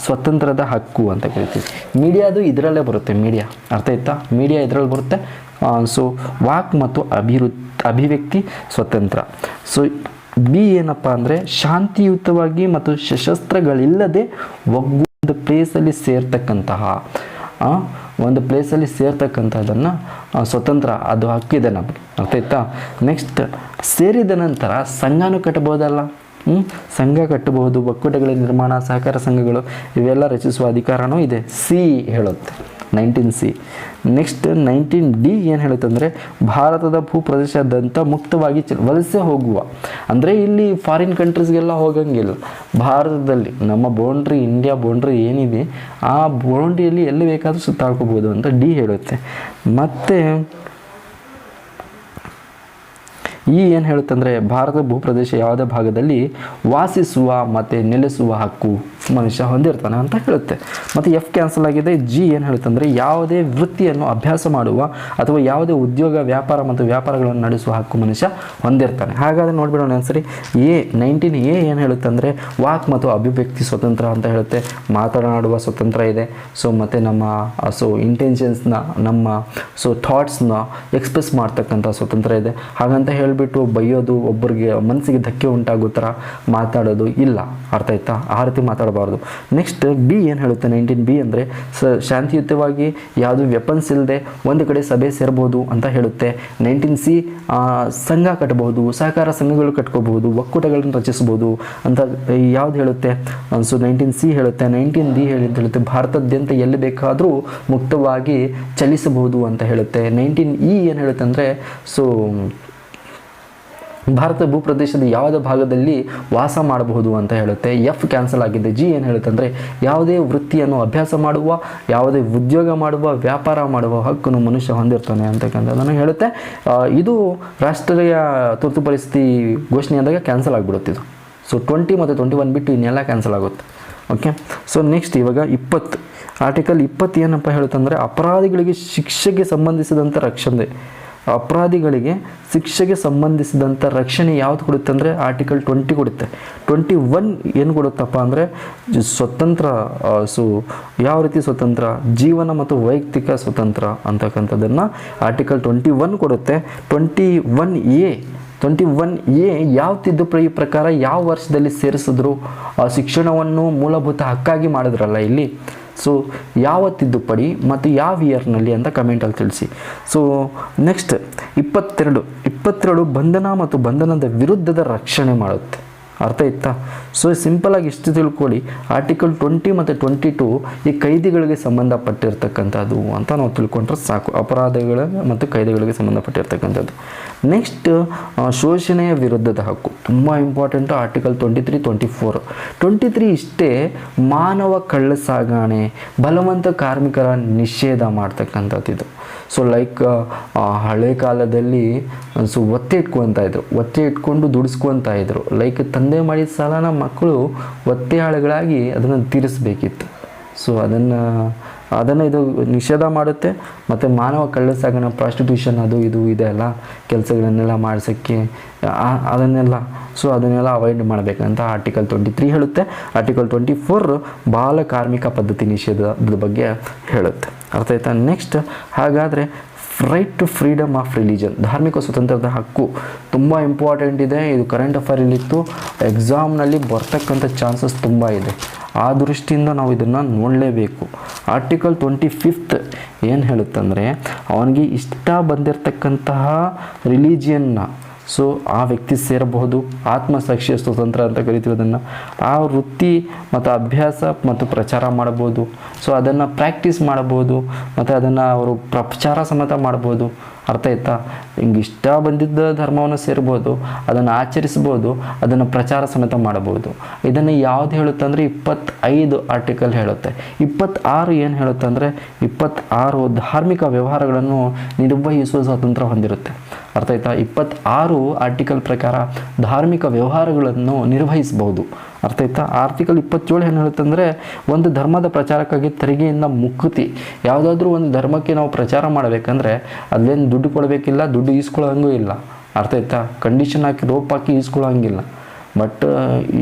ಸ್ವತಂತ್ರದ ಹಕ್ಕು ಅಂತ ಕರಿತೀವಿ. ಮೀಡಿಯಾದು ಇದರಲ್ಲೇ ಬರುತ್ತೆ. ಮೀಡಿಯಾ ಅರ್ಥ ಆಯ್ತಾ? ಮೀಡಿಯಾ ಇದರಲ್ಲಿ ಬರುತ್ತೆ. ಸೊ ವಾಕ್ ಮತ್ತು ಅಭಿವ್ಯಕ್ತಿ ಸ್ವತಂತ್ರ. ಸೊ ಬಿ ಏನಪ್ಪ ಅಂದರೆ ಶಾಂತಿಯುತವಾಗಿ ಮತ್ತು ಸಶಸ್ತ್ರಗಳಿಲ್ಲದೆ ಒಂದು ಪ್ಲೇಸಲ್ಲಿ ಸೇರ್ತಕ್ಕಂಥದ್ದನ್ನು ಸ್ವತಂತ್ರ, ಅದು ಹಕ್ಕಿದೆ ನಮಗೆ. ಅರ್ಥ ಆಯ್ತಾ? ನೆಕ್ಸ್ಟ್, ಸೇರಿದ ನಂತರ ಸಂಘನೂ ಕಟ್ಟಬಹುದಲ್ಲ. ಸಂಘ ಕಟ್ಟಬಹುದು, ಒಕ್ಕೂಟಗಳ ನಿರ್ಮಾಣ, ಸಹಕಾರ ಸಂಘಗಳು ಇವೆಲ್ಲ ರಚಿಸುವ ಅಧಿಕಾರನೂ ಇದೆ. ಸಿ ಹೇಳುತ್ತೆ. 19C. ನೆಕ್ಸ್ಟ್ 19D ಏನು ಹೇಳುತ್ತಂದರೆ ಭಾರತದ ಭೂಪ್ರದೇಶಾದ್ಯಂತ ಮುಕ್ತವಾಗಿ ವಲಸೆ ಹೋಗುವ, ಅಂದರೆ ಇಲ್ಲಿ ಫಾರಿನ್ ಕಂಟ್ರೀಸ್ಗೆಲ್ಲ ಹೋಗಂಗಿಲ್ಲ, ಭಾರತದಲ್ಲಿ ನಮ್ಮ ಬೌಂಡ್ರಿ, ಇಂಡಿಯಾ ಬೌಂಡ್ರಿ ಏನಿದೆ ಆ ಬೌಂಡ್ರಿಯಲ್ಲಿ ಎಲ್ಲಿ ಬೇಕಾದರೂ ಸುತ್ತಾಡ್ಕೋಬೋದು ಅಂತ ಡಿ ಹೇಳುತ್ತೆ. ಮತ್ತು ಏನು ಹೇಳುತ್ತಂದರೆ ಭಾರತದ ಭೂಪ್ರದೇಶ ಯಾವುದೇ ಭಾಗದಲ್ಲಿ ವಾಸಿಸುವ ಮತ್ತು ನೆಲೆಸುವ ಹಕ್ಕು ಮನುಷ್ಯ ಹೊಂದಿರ್ತಾನೆ ಅಂತ ಹೇಳುತ್ತೆ. ಮತ್ತು F ಕ್ಯಾನ್ಸಲ್ ಆಗಿದೆ. G ಏನು ಹೇಳುತ್ತಂದರೆ ಯಾವುದೇ ವೃತ್ತಿಯನ್ನು ಅಭ್ಯಾಸ ಮಾಡುವ ಅಥವಾ ಯಾವುದೇ ಉದ್ಯೋಗ, ವ್ಯಾಪಾರ ಮತ್ತು ವ್ಯಾಪಾರಗಳನ್ನು ನಡೆಸುವ ಹಕ್ಕು ಮನುಷ್ಯ ಹೊಂದಿರ್ತಾನೆ. ಹಾಗಾದರೆ ನೋಡ್ಬಿಡೋಣ ಆನ್ಸರಿ. 19A ಏನು ಹೇಳುತ್ತಂದರೆ ವಾಕ್ ಮತ್ತು ಅಭಿವ್ಯಕ್ತಿ ಸ್ವತಂತ್ರ ಅಂತ ಹೇಳುತ್ತೆ, ಮಾತನಾಡುವ ಸ್ವತಂತ್ರ ಇದೆ. ಮತ್ತು ನಮ್ಮ ಇಂಟೆನ್ಷನ್ಸ್ನ, ನಮ್ಮ ಥಾಟ್ಸ್ನ ಎಕ್ಸ್ಪ್ರೆಸ್ ಮಾಡ್ತಕ್ಕಂಥ ಸ್ವತಂತ್ರ ಇದೆ. ಹಾಗಂತ ಹೇಳಿಬಿಟ್ಟು ಬೈಯೋದು, ಒಬ್ಬರಿಗೆ ಮನಸ್ಸಿಗೆ ಧಕ್ಕೆ ಉಂಟಾಗೋ ಥರ ಮಾತಾಡೋದು ಇಲ್ಲ, ಅರ್ಥ ಆಯ್ತಾ? ಆ ರೀತಿ ಮಾತಾಡಬಾರ್ದು. ನೆಕ್ಸ್ಟ್ B ಏನು ಹೇಳುತ್ತೆ 19B ಅಂದರೆ ಶಾಂತಿಯುತವಾಗಿ ಯಾವುದೂ ವೆಪನ್ಸ್ ಇಲ್ಲದೆ ಒಂದು ಕಡೆ ಸಭೆ ಸೇರ್ಬೋದು ಅಂತ ಹೇಳುತ್ತೆ. 19C ಸಂಘ ಕಟ್ಟಬಹುದು, ಸಹಕಾರ ಸಂಘಗಳು ಕಟ್ಕೋಬಹುದು, ಒಕ್ಕೂಟಗಳನ್ನು ರಚಿಸಬಹುದು ಅಂತ ಯಾವ್ದು ಹೇಳುತ್ತೆ? 19C ಹೇಳುತ್ತೆ. 19D ಹೇಳುತ್ತೆ ಭಾರತಾದ್ಯಂತ ಎಲ್ಲಿ ಬೇಕಾದರೂ ಮುಕ್ತವಾಗಿ ಚಲಿಸಬಹುದು ಅಂತ ಹೇಳುತ್ತೆ. 19E ಏನು ಹೇಳುತ್ತೆ ಅಂದರೆ ಭಾರತ ಭೂಪ್ರದೇಶದ ಯಾವುದೇ ಭಾಗದಲ್ಲಿ ವಾಸ ಮಾಡಬಹುದು ಅಂತ ಹೇಳುತ್ತೆ. F ಕ್ಯಾನ್ಸಲ್ ಆಗಿದೆ. G ಏನು ಹೇಳುತ್ತೆ ಅಂದರೆ ಯಾವುದೇ ವೃತ್ತಿಯನ್ನು ಅಭ್ಯಾಸ ಮಾಡುವ, ಯಾವುದೇ ಉದ್ಯೋಗ ಮಾಡುವ, ವ್ಯಾಪಾರ ಮಾಡುವ ಹಕ್ಕನ್ನು ಮನುಷ್ಯ ಹೊಂದಿರ್ತಾನೆ ಅಂತಕ್ಕಂಥದ್ದನ್ನು ಹೇಳುತ್ತೆ. ಇದು ರಾಷ್ಟ್ರೀಯ ತುರ್ತು ಪರಿಸ್ಥಿತಿ ಘೋಷಣೆ ಆದಾಗ ಕ್ಯಾನ್ಸಲ್ ಆಗಿಬಿಡುತ್ತೆ ಇದು. 20 ಮತ್ತು 21 ಬಿಟ್ಟು ಇನ್ನೆಲ್ಲ ಕ್ಯಾನ್ಸಲ್ ಆಗುತ್ತೆ. ಓಕೆ. ನೆಕ್ಸ್ಟ್ ಇವಾಗ 20 ಆರ್ಟಿಕಲ್ 20 ಏನಪ್ಪ ಹೇಳುತ್ತಂದರೆ ಅಪರಾಧಿಗಳಿಗೆ ಶಿಕ್ಷೆಗೆ ಸಂಬಂಧಿಸಿದಂಥ ರಕ್ಷಣೆ. ಅಪರಾಧಿಗಳಿಗೆ ಶಿಕ್ಷೆಗೆ ಸಂಬಂಧಿಸಿದಂಥ ರಕ್ಷಣೆ ಯಾವುದು ಕೊಡುತ್ತೆ ಅಂದರೆ ಆರ್ಟಿಕಲ್ 20 ಕೊಡುತ್ತೆ. 21 ಏನು ಕೊಡುತ್ತಪ್ಪ ಅಂದರೆ ಸ್ವತಂತ್ರ. ಯಾವ ರೀತಿ ಸ್ವತಂತ್ರ? ಜೀವನ ಮತ್ತು ವೈಯಕ್ತಿಕ ಸ್ವತಂತ್ರ ಅಂತಕ್ಕಂಥದ್ದನ್ನು ಆರ್ಟಿಕಲ್ 21 ಕೊಡುತ್ತೆ. 21A ಯಾವ ತಿದ್ದುಪಡಿ ಪ್ರಕಾರ ಯಾವ ವರ್ಷದಲ್ಲಿ ಸೇರಿಸಿದ್ರು? ಶಿಕ್ಷಣವನ್ನು ಮೂಲಭೂತ ಹಕ್ಕಾಗಿ ಮಾಡಿದ್ರಲ್ಲ ಇಲ್ಲಿ. ಯಾವ ತಿದ್ದುಪಡಿ ಮತ್ತು ಯಾವ ಇಯರ್ನಲ್ಲಿ ಅಂತ ಕಮೆಂಟಲ್ಲಿ ತಿಳಿಸಿ. ನೆಕ್ಸ್ಟ್ 22 ಬಂಧನ ಮತ್ತು ಬಂಧನದ ವಿರುದ್ಧದ ರಕ್ಷಣೆ ಮಾಡುತ್ತೆ. ಅರ್ಥ ಆಯ್ತಾ? ಸಿಂಪಲಾಗಿ ಇಷ್ಟು ತಿಳ್ಕೊಳ್ಳಿ. ಆರ್ಟಿಕಲ್ 20 ಮತ್ತು 22 ಈ ಕೈದಿಗಳಿಗೆ ಸಂಬಂಧಪಟ್ಟಿರ್ತಕ್ಕಂಥದ್ದು ಅಂತ ನಾವು ತಿಳ್ಕೊಂಡ್ರೆ ಸಾಕು. ಅಪರಾಧಗಳ ಮತ್ತು ಕೈದಿಗಳಿಗೆ ಸಂಬಂಧಪಟ್ಟಿರ್ತಕ್ಕಂಥದ್ದು. ನೆಕ್ಸ್ಟ್ ಶೋಷಣೆಯ ವಿರುದ್ಧದ ಹಕ್ಕು ತುಂಬ ಇಂಪಾರ್ಟೆಂಟು. ಆರ್ಟಿಕಲ್ 23, 24. 23 ಇಷ್ಟೇ ಮಾನವ ಕಳ್ಳ ಸಾಗಣೆ, ಬಲವಂತ ಕಾರ್ಮಿಕರ ನಿಷೇಧ ಮಾಡ್ತಕ್ಕಂಥದ್ದು ಇದು. ಲೈಕ್ ಹಳೆ ಕಾಲದಲ್ಲಿ ಒತ್ತೆ ಇಟ್ಕೊಂಡು ದುಡಿಸ್ಕೊತಾ ಇದ್ರು. ಲೈಕ್ ತಂದೆ ಮಾಡಿದ ಸಾಲನ ಮಕ್ಕಳು ಒತ್ತೆಯಾಳುಗಳಾಗಿ ಅದನ್ನು ತೀರಿಸಬೇಕಿತ್ತು. ಅದನ್ನು ಇದು ನಿಷೇಧ ಮಾಡುತ್ತೆ. ಮತ್ತು ಮಾನವ ಕಳ್ಳ ಸಾಗಣೆ, ಪ್ರಾಸ್ಟಿಟ್ಯೂಷನ್ ಅದು ಇದು ಇದೆ ಅಲ್ಲ, ಕೆಲಸಗಳನ್ನೆಲ್ಲ ಮಾಡಿಸೋಕ್ಕೆ ಅದನ್ನೆಲ್ಲ ಅವಾಯ್ಡ್ ಮಾಡಬೇಕಂತ ಆರ್ಟಿಕಲ್ 23 ಹೇಳುತ್ತೆ. ಆರ್ಟಿಕಲ್ 24 ಬಾಲ ಕಾರ್ಮಿಕ ಪದ್ಧತಿ ನಿಷೇಧದ ಬಗ್ಗೆ ಹೇಳುತ್ತೆ. ಅರ್ಥ ಆಯ್ತಾ? ನೆಕ್ಸ್ಟ್ ಹಾಗಾದರೆ right to freedom of religion, ಧಾರ್ಮಿಕ ಸ್ವತಂತ್ರದ ಹಕ್ಕು ತುಂಬ ಇಂಪಾರ್ಟೆಂಟ್ ಇದೆ. ಇದು ಕರೆಂಟ್ ಅಫೇರಲ್ಲಿತ್ತು, ಎಕ್ಸಾಮ್ನಲ್ಲಿ ಬರ್ತಕ್ಕಂಥ ಚಾನ್ಸಸ್ ತುಂಬ ಇದೆ. ಆ ದೃಷ್ಟಿಯಿಂದ ನಾವು ಇದನ್ನು ನೋಡಲೇಬೇಕು. ಆರ್ಟಿಕಲ್ 25 ಏನು ಹೇಳುತ್ತಂದರೆ ಅವನಿಗೆ ಇಷ್ಟ ಬಂದಿರತಕ್ಕಂತಹ ರಿಲಿಜಿಯನ್ನ ಆ ವ್ಯಕ್ತಿ ಸೇರಬಹುದು. ಆತ್ಮಸಾಕ್ಷಿಯ ಸ್ವತಂತ್ರ ಅಂತ ಕರಿತೀವಿ ಅದನ್ನು. ಆ ವೃತ್ತಿ ಮತ್ತು ಅಭ್ಯಾಸ ಮತ್ತು ಪ್ರಚಾರ ಮಾಡಬಹುದು. ಅದನ್ನು ಪ್ರಾಕ್ಟೀಸ್ ಮಾಡಬಹುದು ಮತ್ತು ಅದನ್ನು ಅವರು ಪ್ರಚಾರ ಸಮೇತ ಮಾಡ್ಬೋದು. ಅರ್ಥ ಆಯ್ತಾ? ಹಿಂಗೆ ಇಷ್ಟ ಬಂದಿದ್ದ ಧರ್ಮವನ್ನು ಸೇರ್ಬೋದು, ಅದನ್ನು ಆಚರಿಸ್ಬೋದು, ಅದನ್ನು ಪ್ರಚಾರ ಸಮೇತ ಮಾಡಬಹುದು. ಇದನ್ನು ಯಾವ್ದು ಹೇಳುತ್ತೆ ಅಂದರೆ 25 ಆರ್ಟಿಕಲ್ ಹೇಳುತ್ತೆ. 26 ಏನು ಹೇಳುತ್ತೆ ಅಂದರೆ 26 ಧಾರ್ಮಿಕ ವ್ಯವಹಾರಗಳನ್ನು ನಿರ್ವಹಿಸುವ ಸ್ವಾತಂತ್ರ್ಯ ಹೊಂದಿರುತ್ತೆ. ಅರ್ಥ ಆಯ್ತಾ? 26 ಆರ್ಟಿಕಲ್ ಪ್ರಕಾರ ಧಾರ್ಮಿಕ ವ್ಯವಹಾರಗಳನ್ನು ನಿರ್ವಹಿಸಬಹುದು. ಅರ್ಥ ಆಯ್ತಾ? ಆರ್ಟಿಕಲ್ 27 ಏನು ಹೇಳುತ್ತೆ ಅಂದರೆ ಒಂದು ಧರ್ಮದ ಪ್ರಚಾರಕ್ಕಾಗಿ ತೆರಿಗೆಯಿಂದ ಮುಕ್ತಿ. ಯಾವುದಾದ್ರೂ ಒಂದು ಧರ್ಮಕ್ಕೆ ನಾವು ಪ್ರಚಾರ ಮಾಡಬೇಕಂದ್ರೆ ಅಲ್ಲೇನು ದುಡ್ಡು ಕೊಡಬೇಕಿಲ್ಲ, ದುಡ್ಡು ಈಸ್ಕೊಳ್ಳೋಂಗೂ ಇಲ್ಲ. ಅರ್ಥ ಆಯ್ತಾ? ಕಂಡೀಷನ್ ಹಾಕಿ ರೋಪ್ ಹಾಕಿ ಈಸ್ಕೊಳ್ಳೋಂಗಿಲ್ಲ. ಬಟ್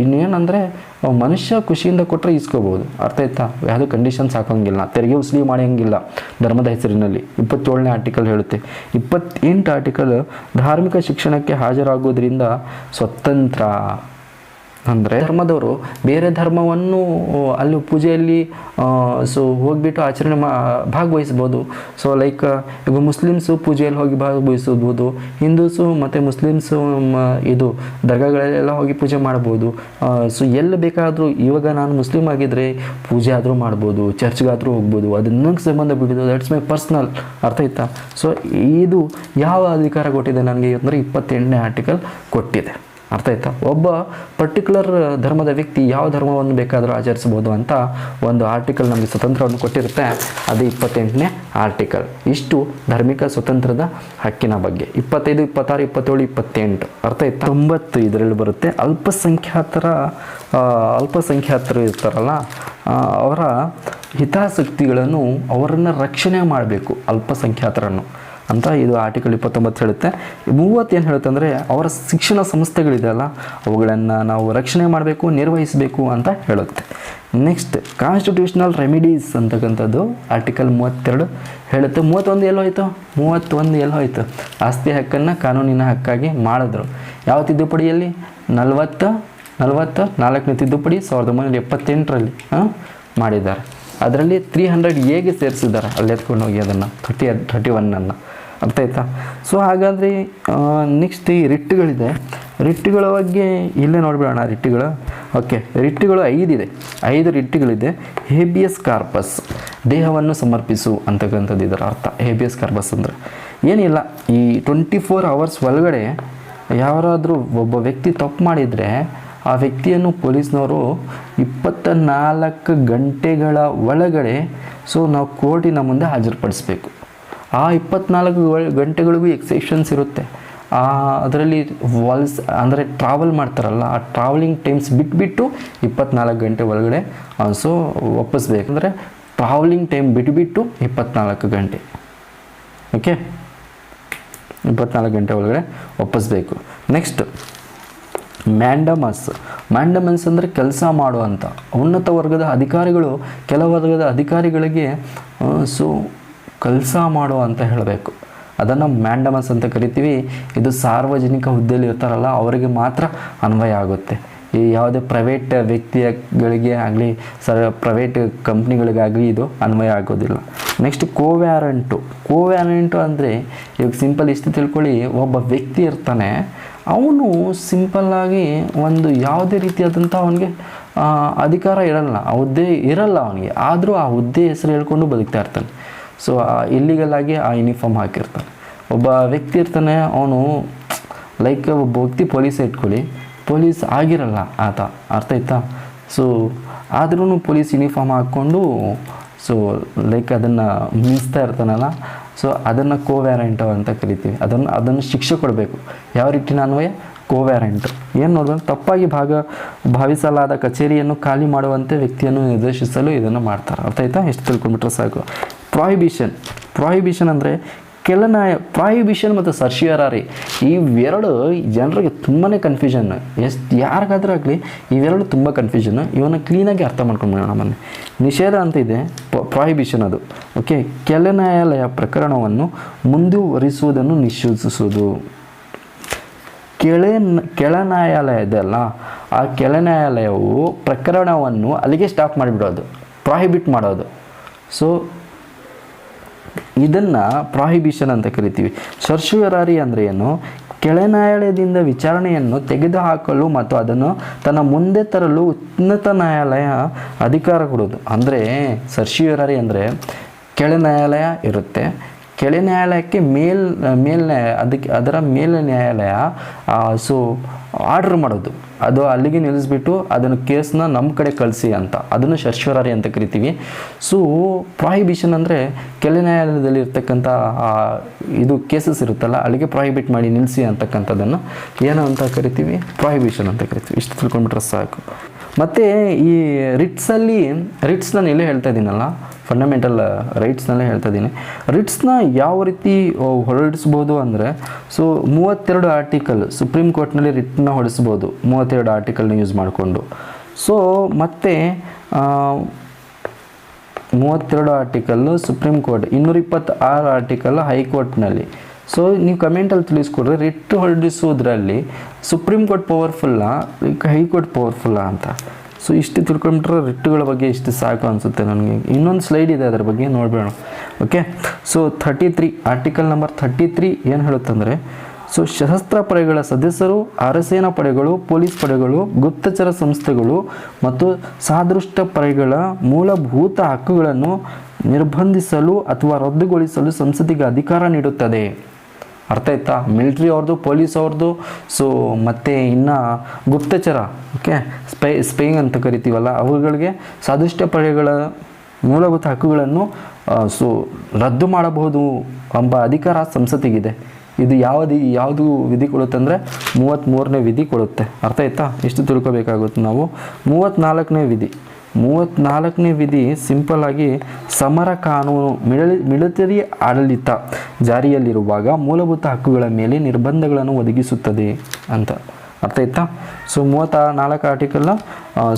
ಇನ್ನೇನಂದರೆ ಮನುಷ್ಯ ಖುಷಿಯಿಂದ ಕೊಟ್ಟರೆ ಈಸ್ಕೋಬೋದು. ಅರ್ಥ ಆಯ್ತಾ? ಯಾವುದೇ ಕಂಡೀಷನ್ಸ್ ಹಾಕೋಂಗಿಲ್ಲ, ತೆರಿಗೆ ವಸೂಲಿ ಮಾಡೋಂಗಿಲ್ಲ ಧರ್ಮದ ಹೆಸರಿನಲ್ಲಿ. 27ನೇ ಆರ್ಟಿಕಲ್ ಹೇಳುತ್ತೆ. 28 ಆರ್ಟಿಕಲ್ ಧಾರ್ಮಿಕ ಶಿಕ್ಷಣಕ್ಕೆ ಹಾಜರಾಗುವುದರಿಂದ ಸ್ವತಂತ್ರ. ಅಂದರೆ ಧರ್ಮದವರು ಬೇರೆ ಧರ್ಮವನ್ನು ಅಲ್ಲಿ ಪೂಜೆಯಲ್ಲಿ ಸೊ ಹೋಗಿಬಿಟ್ಟು ಆಚರಣೆ ಭಾಗವಹಿಸ್ಬೋದು. ಸೊ ಲೈಕ್ ಈಗ ಮುಸ್ಲಿಮ್ಸು ಪೂಜೆಯಲ್ಲಿ ಹೋಗಿ ಭಾಗವಹಿಸ್ಬೋದು, ಹಿಂದೂಸು ಮತ್ತು ಮುಸ್ಲಿಮ್ಸು ಇದು ದರ್ಗಾಗಳೆಲ್ಲ ಹೋಗಿ ಪೂಜೆ ಮಾಡ್ಬೋದು. ಸೊ ಎಲ್ಲಿ ಬೇಕಾದರೂ ಇವಾಗ ನಾನು ಮುಸ್ಲಿಮ್ ಆಗಿದ್ದರೆ ಪೂಜೆ ಆದರೂ ಮಾಡ್ಬೋದು, ಚರ್ಚ್ಗಾದರೂ ಹೋಗ್ಬೋದು, ಅದು ನನಗೆ ಸಂಬಂಧ ಬಿಟ್ಟಿದ್ದು, ದಟ್ಸ್ ಮೈ ಪರ್ಸ್ನಲ್. ಅರ್ಥ ಆಯ್ತಾ? ಸೊ ಇದು ಯಾವ ಅಧಿಕಾರ ಕೊಟ್ಟಿದೆ ನನಗೆ ಅಂದರೆ 28ನೇ ಆರ್ಟಿಕಲ್ ಕೊಟ್ಟಿದೆ. ಅರ್ಥ ಆಯ್ತಾ? ಒಬ್ಬ ಪರ್ಟಿಕ್ಯುಲರ್ ಧರ್ಮದ ವ್ಯಕ್ತಿ ಯಾವ ಧರ್ಮವನ್ನು ಬೇಕಾದರೂ ಆಚರಿಸ್ಬೋದು ಅಂತ ಒಂದು ಆರ್ಟಿಕಲ್ ನಮಗೆ ಸ್ವತಂತ್ರವನ್ನು ಕೊಟ್ಟಿರುತ್ತೆ, ಅದು 28ನೇ ಆರ್ಟಿಕಲ್. ಇಷ್ಟು ಧಾರ್ಮಿಕ ಸ್ವತಂತ್ರದ ಹಕ್ಕಿನ ಬಗ್ಗೆ. 25, 26, 27, 28 ಅರ್ಥ ಆಯ್ತಾ? 90 ಇದರಲ್ಲಿ ಬರುತ್ತೆ. ಅಲ್ಪಸಂಖ್ಯಾತರು ಇರ್ತಾರಲ್ಲ, ಅವರ ಹಿತಾಸಕ್ತಿಗಳನ್ನು ಅವರನ್ನು ರಕ್ಷಣೆ ಮಾಡಬೇಕು, ಅಲ್ಪಸಂಖ್ಯಾತರನ್ನು ಅಂತ ಇದು ಆರ್ಟಿಕಲ್ 29 ಹೇಳುತ್ತೆ. 30 ಏನು ಹೇಳುತ್ತೆ ಅಂದರೆ ಅವರ ಶಿಕ್ಷಣ ಸಂಸ್ಥೆಗಳಿದೆಯಲ್ಲ ಅವುಗಳನ್ನು ನಾವು ರಕ್ಷಣೆ ಮಾಡಬೇಕು, ನಿರ್ವಹಿಸಬೇಕು ಅಂತ ಹೇಳುತ್ತೆ. ನೆಕ್ಸ್ಟ್ ಕಾನ್ಸ್ಟಿಟ್ಯೂಷನಲ್ ರೆಮಿಡೀಸ್ ಅಂತಕ್ಕಂಥದ್ದು ಆರ್ಟಿಕಲ್ 32 ಹೇಳುತ್ತೆ. 31 ಎಲ್ಲೋ ಹೋಯಿತು? ಆಸ್ತಿ ಹಕ್ಕನ್ನು ಕಾನೂನಿನ ಹಕ್ಕಾಗಿ ಮಾಡಿದ್ರು. ಯಾವ ತಿದ್ದುಪಡಿಯಲ್ಲಿ? 44ನೇ ತಿದ್ದುಪಡಿ 1978ರಲ್ಲಿ ಮಾಡಿದ್ದಾರೆ. ಅದರಲ್ಲಿ 300A ಸೇರಿಸಿದ್ದಾರೆ, ಅಲ್ಲಿ ಎತ್ಕೊಂಡು ಹೋಗಿ ಅದನ್ನು 31 ಅರ್ಥ ಆಯ್ತಾ? ಸೊ ಹಾಗಾದರೆ ನೆಕ್ಸ್ಟ್ ಈ ರಿಟ್ಗಳಿದೆ. ರಿಟ್ಗಳ ಬಗ್ಗೆ ಇಲ್ಲೇ ನೋಡಿಬಿಡೋಣ. ರಿಟ್ಗಳು ಓಕೆ, ರಿಟ್ಗಳು 5 ಇದೆ. 5 ರಿಟ್ಗಳಿದೆ. ಹೇಬಿಯಸ್ ಕಾರ್ಪಸ್, ದೇಹವನ್ನು ಸಮರ್ಪಿಸು ಅಂತಕ್ಕಂಥದ್ದು ಇದರ ಅರ್ಥ. ಹೇಬಿಯಸ್ ಕಾರ್ಪಸ್ ಅಂದರೆ ಏನಿಲ್ಲ, ಈ 24 hours ಒಳಗಡೆ ಯಾರಾದರೂ ಒಬ್ಬ ವ್ಯಕ್ತಿ ತಪ್ಪು ಮಾಡಿದರೆ ಆ ವ್ಯಕ್ತಿಯನ್ನು ಪೊಲೀಸ್ನವರು 24 ಗಂಟೆಗಳ ಒಳಗಡೆ ಸೊ ನಾವು ಕೋರ್ಟಿನ ಮುಂದೆ ಹಾಜರುಪಡಿಸಬೇಕು. ಆ 24 ಗಂಟೆಗಳಿಗೂ ಎಕ್ಸೆಪ್ಷನ್ಸ್ ಇರುತ್ತೆ. ಅದರಲ್ಲಿ ಅಂದರೆ ಟ್ರಾವೆಲ್ ಮಾಡ್ತಾರಲ್ಲ, ಆ ಟ್ರಾವೆಲಿಂಗ್ ಟೈಮ್ಸ್ ಬಿಟ್ಬಿಟ್ಟು 24 ಗಂಟೆ ಒಳಗಡೆ ಸೊ ಒಪ್ಪಿಸ್ಬೇಕು. ಅಂದರೆ ಟ್ರಾವೆಲಿಂಗ್ ಟೈಮ್ ಬಿಟ್ಬಿಟ್ಟು 24 ಗಂಟೆ, ಓಕೆ, 24 ಗಂಟೆ ಒಳಗಡೆ ಒಪ್ಪಿಸ್ಬೇಕು. ನೆಕ್ಸ್ಟ್ ಮ್ಯಾಂಡಮಸ್ ಅಂದರೆ ಕೆಲಸ ಮಾಡುವಂಥ ಉನ್ನತ ವರ್ಗದ ಅಧಿಕಾರಿಗಳು ಕೆಲವು ವರ್ಗದ ಅಧಿಕಾರಿಗಳಿಗೆ ಸೊ ಕೆಲಸ ಮಾಡುವ ಅಂತ ಹೇಳಬೇಕು, ಅದನ್ನು ಮ್ಯಾಂಡಮಸ್ ಅಂತ ಕರಿತೀವಿ. ಇದು ಸಾರ್ವಜನಿಕ ಹುದ್ದೆಯಲ್ಲಿ ಇರ್ತಾರಲ್ಲ ಅವರಿಗೆ ಮಾತ್ರ ಅನ್ವಯ ಆಗುತ್ತೆ. ಈ ಯಾವುದೇ ಪ್ರೈವೇಟ್ ವ್ಯಕ್ತಿಗಳಿಗೆ ಆಗಲಿ ಪ್ರೈವೇಟ್ ಕಂಪ್ನಿಗಳಿಗಾಗಲಿ ಇದು ಅನ್ವಯ ಆಗೋದಿಲ್ಲ. ನೆಕ್ಸ್ಟ್ ಕೋವ್ಯಾರೆಂಟು ಅಂದರೆ ಇವಾಗ ಸಿಂಪಲ್ ಇಷ್ಟು ತಿಳ್ಕೊಳ್ಳಿ, ಒಬ್ಬ ವ್ಯಕ್ತಿ ಇರ್ತಾನೆ, ಅವನು ಸಿಂಪಲ್ಲಾಗಿ ಒಂದು ಯಾವುದೇ ರೀತಿಯಾದಂಥ ಅವನಿಗೆ ಅಧಿಕಾರ ಇರಲ್ಲ, ಆ ಹುದ್ದೆ ಇರಲ್ಲ ಅವನಿಗೆ, ಆದರೂ ಆ ಹುದ್ದೆ ಹೆಸರು ಹೇಳ್ಕೊಂಡು ಬದುಕ್ತಾ ಇರ್ತಾನೆ. ಸೊ ಇಲ್ಲಿಗಲ್ ಆಗಿ ಆ ಯೂನಿಫಾರ್ಮ್ ಹಾಕಿರ್ತಾನೆ. ಒಬ್ಬ ವ್ಯಕ್ತಿ ಇರ್ತಾನೆ, ಅವನು ಲೈಕ್ ಒಬ್ಬ ವ್ಯಕ್ತಿ ಪೊಲೀಸ್ ಇಟ್ಕೊಳ್ಳಿ, ಪೊಲೀಸ್ ಆಗಿರಲ್ಲ ಆತ, ಅರ್ಥ ಆಯ್ತಾ? ಸೊ ಆದ್ರೂ ಪೊಲೀಸ್ ಯೂನಿಫಾರ್ಮ್ ಹಾಕ್ಕೊಂಡು ಸೊ ಲೈಕ್ ಅದನ್ನು ಮೀರಿಸ್ತಾ ಇರ್ತಾನಲ್ಲ, ಸೊ ಅದನ್ನು ಕೋವ್ಯಾರೆಂಟ್ ಅಂತ ಕರಿತೀವಿ. ಅದನ್ನು ಶಿಕ್ಷೆ ಕೊಡಬೇಕು. ಯಾವ ರೀತಿಯ ಅನ್ವಯ? ಕೋವ್ಯಾರೆಂಟ್. ಏನು ನೋಡ್ಬೇಕು, ತಪ್ಪಾಗಿ ಭಾವಿಸಲಾದ ಕಚೇರಿಯನ್ನು ಖಾಲಿ ಮಾಡುವಂತೆ ವ್ಯಕ್ತಿಯನ್ನು ನಿರ್ದೇಶಿಸಲು ಇದನ್ನು ಮಾಡ್ತಾರೆ. ಅರ್ಥ ಆಯ್ತಾ? ಎಷ್ಟು ತಿಳ್ಕೊಂಡ್ಬಿಟ್ರೆ ಸಾಕು. ಪ್ರಾಹಿಬಿಷನ್ ಅಂದರೆ ಪ್ರಾಹಿಬಿಷನ್ ಮತ್ತು ಸರ್ಶಿಯರಾರಿ, ಇವೆರಡು ಜನರಿಗೆ ತುಂಬಾ ಕನ್ಫ್ಯೂಷನ್. ಯಾರಿಗಾದ್ರೂ ಆಗಲಿ ಇವೆರಡು ತುಂಬ ಕನ್ಫ್ಯೂಷನ್. ಇವನ್ನ ಕ್ಲೀನಾಗಿ ಅರ್ಥ ಮಾಡ್ಕೊಂಡ್ಬಿಡೋಣ. ಮೊನ್ನೆ ನಿಷೇಧ ಅಂತ ಇದೆ, ಪ್ರಾಹಿಬಿಷನ್ ಅದು ಓಕೆ. ಕೆಳ ನ್ಯಾಯಾಲಯ ಪ್ರಕರಣವನ್ನು ಮುಂದುವರಿಸುವುದನ್ನು ನಿಷೇಧಿಸುವುದು. ಕೆಳ ನ್ಯಾಯಾಲಯ ಇದೆಯಲ್ಲ, ಆ ಕೆಳ ನ್ಯಾಯಾಲಯವು ಪ್ರಕರಣವನ್ನು ಅಲ್ಲಿಗೆ ಸ್ಟಾಪ್ ಮಾಡಿಬಿಡೋದು, ಪ್ರಾಹಿಬಿಟ್ ಮಾಡೋದು. ಸೊ ಇದನ್ನು ಪ್ರಾಹಿಬಿಷನ್ ಅಂತ ಕರಿತೀವಿ. ಸರ್ಶಿಯರಾರಿ ಅಂದರೆ ಏನು? ಕೆಳ ನ್ಯಾಯಾಲಯದಿಂದ ವಿಚಾರಣೆಯನ್ನು ತೆಗೆದುಹಾಕಲು ಮತ್ತು ಅದನ್ನು ತನ್ನ ಮುಂದೆ ತರಲು ಉನ್ನತ ನ್ಯಾಯಾಲಯ ಅಧಿಕಾರ ಕೊಡೋದು. ಅಂದರೆ ಸರ್ಶಿಯರಾರಿ ಅಂದರೆ ಕೆಳ ನ್ಯಾಯಾಲಯ ಇರುತ್ತೆ, ಕೆಳ ನ್ಯಾಯಾಲಯಕ್ಕೆ ಅದರ ಮೇಲ್ ನ್ಯಾಯಾಲಯ ಸೊ ಆರ್ಡರ್ ಮಾಡೋದು, ಅದು ಅಲ್ಲಿಗೆ ನಿಲ್ಲಿಸ್ಬಿಟ್ಟು ಅದನ್ನು ಕೇಸ್ನ ನಮ್ಮ ಕಡೆ ಕಳಿಸಿ ಅಂತ, ಅದನ್ನು ಸರ್ಶಿಯರಾರಿ ಅಂತ ಕರಿತೀವಿ. ಸೊ ಪ್ರಾಹಿಬಿಷನ್ ಅಂದರೆ ಕೆಳ ನ್ಯಾಯಾಲಯದಲ್ಲಿ ಇರ್ತಕ್ಕಂಥ ಇದು ಕೇಸಸ್ ಇರುತ್ತಲ್ಲ, ಅಲ್ಲಿಗೆ ಪ್ರಾಹಿಬಿಟ್ ಮಾಡಿ ನಿಲ್ಲಿಸಿ ಅಂತಕ್ಕಂಥದ್ದನ್ನು ಏನು ಅಂತ ಕರಿತೀವಿ? ಪ್ರಾಹಿಬಿಷನ್ ಅಂತ ಕರಿತೀವಿ. ಇಷ್ಟು ತಿಳ್ಕೊಂಡ್ಬಿಟ್ರೆ ಸಾಕು. ಮತ್ತು ಈ ರಿಟ್ಸ್ ನಾನು ಎಲ್ಲೇ ಹೇಳ್ತಾ ಇದ್ದೀನಲ್ಲ, ಫಂಡಮೆಂಟಲ್ ರೈಟ್ಸ್ನಲ್ಲೇ ಹೇಳ್ತಾ ಇದ್ದೀನಿ. ರಿಟ್ಸ್ನ ಯಾವ ರೀತಿ ಹೊರಡಿಸ್ಬೋದು ಅಂದರೆ, ಸೊ 32 ಆರ್ಟಿಕಲ್ ಸುಪ್ರೀಂ ಕೋರ್ಟ್ನಲ್ಲಿ ರಿಟ್ನ ಹೊಡಿಸ್ಬೋದು, 32 ಆರ್ಟಿಕಲ್ನ ಯೂಸ್ ಮಾಡಿಕೊಂಡು. ಸೊ ಮತ್ತು 32 ಆರ್ಟಿಕಲ್ಲು ಸುಪ್ರೀಂ ಕೋರ್ಟ್, 226 ಆರ್ಟಿಕಲ್ ಹೈಕೋರ್ಟ್ನಲ್ಲಿ. ಸೊ ನೀವು ಕಮೆಂಟಲ್ಲಿ ತಿಳಿಸ್ಕೊಡ್ರಿ, ರಿಟ್ ಹೊರಡಿಸೋದ್ರಲ್ಲಿ ಸುಪ್ರೀಂ ಕೋರ್ಟ್ ಪವರ್ಫುಲ್ಲಾ ಹೈಕೋರ್ಟ್ ಪವರ್ಫುಲ್ಲಾ ಅಂತ. ಸೊ ಇಷ್ಟು ತಿಳ್ಕೊಂಡ್ರೆ ರಿಟ್ಟುಗಳ ಬಗ್ಗೆ ಇಷ್ಟು ಸಾಕು ಅನಿಸುತ್ತೆ ನನಗೆ. ಇನ್ನೊಂದು ಸ್ಲೈಡ್ ಇದೆ ಅದರ ಬಗ್ಗೆ ನೋಡಬೇಡ. ಓಕೆ, ಸೊ 33 ಆರ್ಟಿಕಲ್ ನಂಬರ್ 33 ಏನು ಹೇಳುತ್ತಂದರೆ, ಸೊ ಸಶಸ್ತ್ರ ಪಡೆಗಳ ಸದಸ್ಯರು ಅರೆಸೇನಾ ಪಡೆಗಳು, ಪೊಲೀಸ್ ಪಡೆಗಳು, ಗುಪ್ತಚರ ಸಂಸ್ಥೆಗಳು ಮತ್ತು ಸಾದೃಷ್ಟ ಪಡೆಗಳ ಮೂಲಭೂತ ಹಕ್ಕುಗಳನ್ನು ನಿರ್ಬಂಧಿಸಲು ಅಥವಾ ರದ್ದುಗೊಳಿಸಲು ಸಂಸತ್ತಿಗೆ ಅಧಿಕಾರ ನೀಡುತ್ತದೆ. ಅರ್ಥ ಆಯ್ತಾ? ಮಿಲಿಟ್ರಿ ಅವ್ರದ್ದು, ಪೊಲೀಸ್ ಅವ್ರದ್ದು, ಸೊ ಮತ್ತು ಇನ್ನು ಗುಪ್ತಚರ, ಓಕೆ, ಸ್ಪೈಯಿಂಗ್ ಅಂತ ಕರಿತೀವಲ್ಲ, ಅವುಗಳಿಗೆ ಸಾದೃಷ್ಟ ಪಡೆಗಳ ಮೂಲಭೂತ ಹಕ್ಕುಗಳನ್ನು ಸೊ ರದ್ದು ಮಾಡಬಹುದು ಎಂಬ ಅಧಿಕಾರ ಸಂಸತ್ತಿಗಿದೆ. ಇದು ಯಾವುದು ವಿಧಿ ಕೊಡುತ್ತೆ ಅಂದರೆ 33ನೇ ವಿಧಿ ಕೊಡುತ್ತೆ. ಅರ್ಥ ಆಯ್ತಾ? ಇಷ್ಟು ತಿಳ್ಕೊಬೇಕಾಗುತ್ತೆ ನಾವು. 34ನೇ ವಿಧಿ ಸಿಂಪಲ್ ಆಗಿ ಸಮರ ಕಾನೂನು ಮಿಲಿಟರಿ ಆಡಳಿತ ಜಾರಿಯಲ್ಲಿರುವಾಗ ಮೂಲಭೂತ ಹಕ್ಕುಗಳ ಮೇಲೆ ನಿರ್ಬಂಧಗಳನ್ನು ಒದಗಿಸುತ್ತದೆ ಅಂತ. ಅರ್ಥ ಆಯ್ತಾ? ಸೊ 34 ಆರ್ಟಿಕಲ್,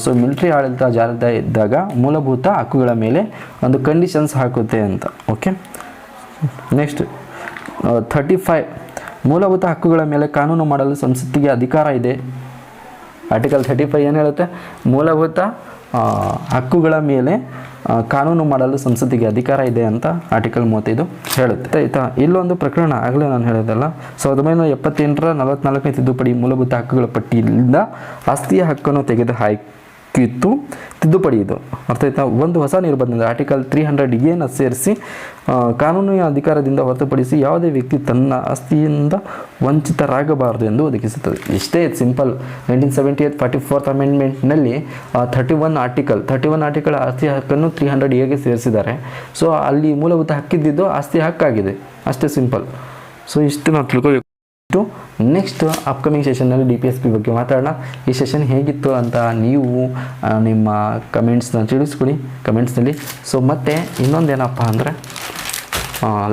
ಸೊ ಮಿಲಿಟರಿ ಆಡಳಿತ ಜಾರಿ ಇದ್ದಾಗ ಮೂಲಭೂತ ಹಕ್ಕುಗಳ ಮೇಲೆ ಒಂದು ಕಂಡೀಷನ್ಸ್ ಹಾಕುತ್ತೆ ಅಂತ. ಓಕೆ, ನೆಕ್ಸ್ಟ್ 35 ಮೂಲಭೂತ ಹಕ್ಕುಗಳ ಮೇಲೆ ಕಾನೂನು ಮಾಡಲು ಸಂಸತ್ತಿಗೆ ಅಧಿಕಾರ ಇದೆ. ಆರ್ಟಿಕಲ್ 35 ಏನು ಹೇಳುತ್ತೆ? ಮೂಲಭೂತ ಹಕ್ಕುಗಳ ಮೇಲೆ ಕಾನೂನು ಮಾಡಲು ಸಂಸತ್ತಿಗೆ ಅಧಿಕಾರ ಇದೆ ಅಂತ ಆರ್ಟಿಕಲ್ 35 ಹೇಳುತ್ತೆ. ಆಯಿತಾ? ಇಲ್ಲೊಂದು ಪ್ರಕರಣ ಆಗಲೇ ನಾನು ಹೇಳೋದಲ್ಲ, 1978ರ 44ನೇ ತಿದ್ದುಪಡಿ ಮೂಲಭೂತ ಹಕ್ಕುಗಳ ಪಟ್ಟಿಯಿಂದ ಆಸ್ತಿಯ ಹಕ್ಕನ್ನು ತೆಗೆದು ಹಾಕಿತ್ತು ತಿದ್ದುಪಡಿ ಇದು. ಅರ್ಥ ಆಯ್ತಾ? ಒಂದು ಹೊಸ ನಿರ್ಬಂಧ ಆರ್ಟಿಕಲ್ 300A ಸೇರಿಸಿ ಕಾನೂನಿನ ಅಧಿಕಾರದಿಂದ ಹೊರತುಪಡಿಸಿ ಯಾವುದೇ ವ್ಯಕ್ತಿ ತನ್ನ ಆಸ್ತಿಯಿಂದ ವಂಚಿತರಾಗಬಾರದು ಎಂದು ಒದಗಿಸುತ್ತದೆ. ಇಷ್ಟೇ ಸಿಂಪಲ್. 1978 44th ಅಮೆಂಡ್ಮೆಂಟ್ನಲ್ಲಿ 31 ಆರ್ಟಿಕಲ್ ಆಸ್ತಿ ಹಕ್ಕನ್ನು 300Aಗೆ ಸೇರಿಸಿದ್ದಾರೆ. ಸೊ ಅಲ್ಲಿ ಮೂಲಭೂತ ಹಕ್ಕಿದ್ದು ಆಸ್ತಿ ಹಕ್ಕಾಗಿದೆ. ಅಷ್ಟೇ ಸಿಂಪಲ್. ಸೊ ಇಷ್ಟು ನಾವು ತಿಳ್ಕೋಬೇಕು. ನೆಕ್ಸ್ಟ್ ಅಪ್ಕಮಿಂಗ್ ಸೆಷನ್ನಲ್ಲಿ DPSP ಬಗ್ಗೆ ಮಾತಾಡೋಣ. ಈ ಸೆಷನ್ ಹೇಗಿತ್ತು ಅಂತ ನೀವು ನಿಮ್ಮ ಕಮೆಂಟ್ಸ್ನ ತಿಳಿಸ್ಕೊಡಿ ಕಮೆಂಟ್ಸ್ನಲ್ಲಿ. ಸೊ ಮತ್ತು ಇನ್ನೊಂದೇನಪ್ಪ ಅಂದರೆ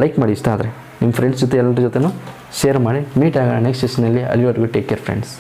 ಲೈಕ್ ಮಾಡಿ, ಇಷ್ಟ ಆದರೆ ನಿಮ್ಮ ಫ್ರೆಂಡ್ಸ್ ಜೊತೆ ಎಲ್ಲರ ಜೊತೆನೂ ಶೇರ್ ಮಾಡಿ. ಮೀಟ್ ಆಗೋಣ ನೆಕ್ಸ್ಟ್ ಸೆಷನಲ್ಲಿ. ಅಲ್ಲಿವರೆಗೂ ಟೇಕ್ ಕೇರ್ ಫ್ರೆಂಡ್ಸ್.